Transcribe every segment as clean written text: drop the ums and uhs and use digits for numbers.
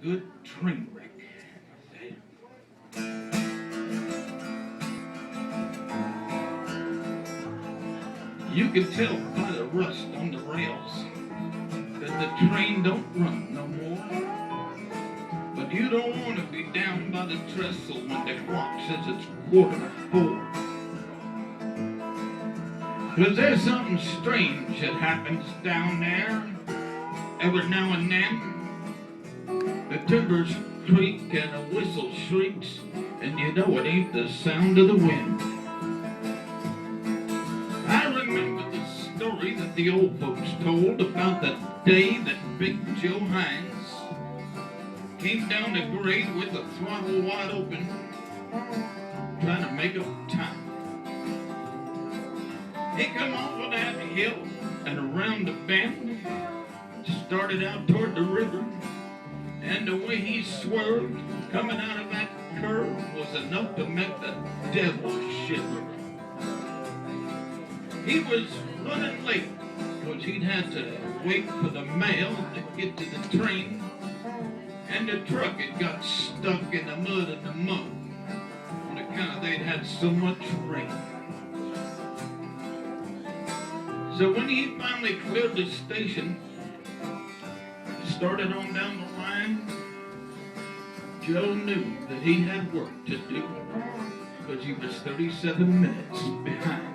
good train wreck. You can tell by the rust on the rails that the train don't run no more. But you don't want to be down by the trestle when the clock says it's 3:45. 'Cause there's something strange that happens down there every now and then. The timbers creak and a whistle shrieks, and you know it ain't the sound of the wind. I remember the story that the old folks told about the day that Big Joe Hines came down the grade with the throttle wide open, trying to make up time. He come off of that hill and around the bend, started out toward the river, and the way he swerved coming out of that curve was enough to make the devil shiver. He was running late because he'd had to wait for the mail to get to the train, and the truck had got stuck in the mud and the muck on account of they'd had so much rain. So when he finally cleared the station, started on down the line, Joe knew that he had work to do because he was 37 minutes behind.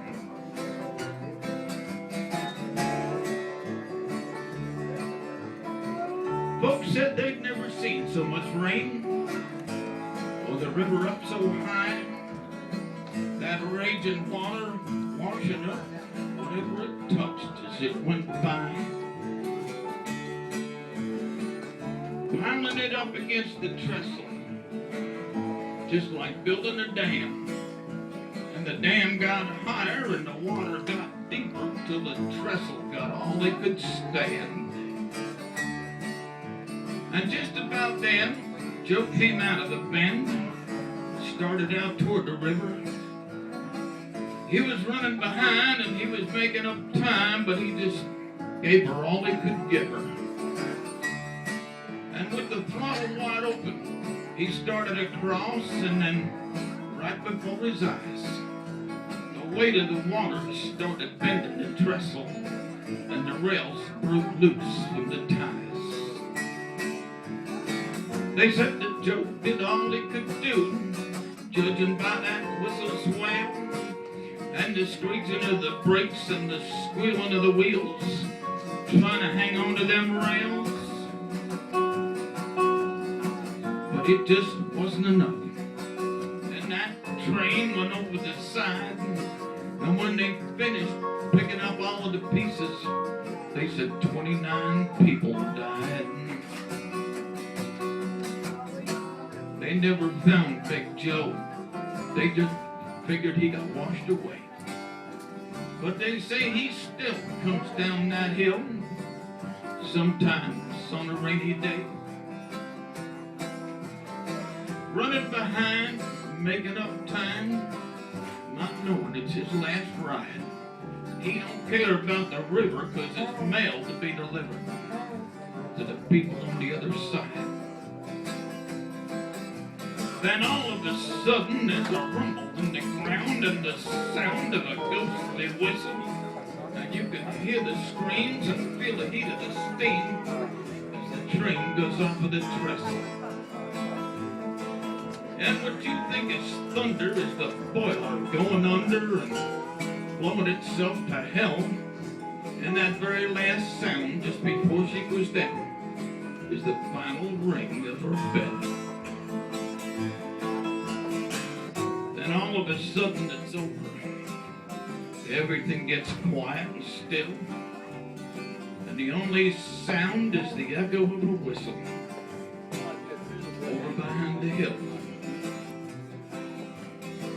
Folks said they'd never seen so much rain or the river up so high, that raging water washing up whatever it touched as it went by. Piling it up against the trestle, just like building a dam. And the dam got higher and the water got deeper till the trestle got all it could stand. And just about then, Joe came out of the bend, started out toward the river. He was running behind and he was making up time, but he just gave her all he could give her. And with the throttle wide open, he started across, and then right before his eyes, the weight of the water started bending the trestle, and the rails broke loose from the ties. They said that Joe did all he could do, judging by that whistle's wail, and the screeching of the brakes and the squealing of the wheels, trying to hang on to them rails. But it just wasn't enough. And that train went over the side, and when they finished picking up all of the pieces, they said 29 people died. They never found Big Joe. They just figured he got washed away. But they say he still comes down that hill, sometimes on a rainy day. Running behind, making up time, not knowing it's his last ride. He don't care about the river because it's mail to be delivered to the people on the other side. Then all of a sudden there's a rumble in the ground and the sound of a ghostly whistle. And you can hear the screams and feel the heat of the steam as the train goes off of the trestle. And what you think is thunder is the boiler going under and blowing itself to hell. And that very last sound just before she goes down is the final ring of her bell. And all of a sudden it's over. Everything gets quiet and still. And the only sound is the echo of a whistle over behind the hill.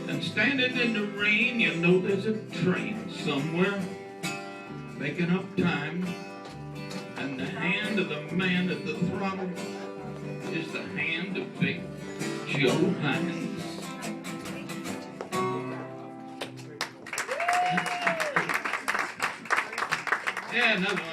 And standing in the rain, you know there's a train somewhere making up time. And the hand of the man at the throttle is the hand of Big Joe Hines. Yeah, another one.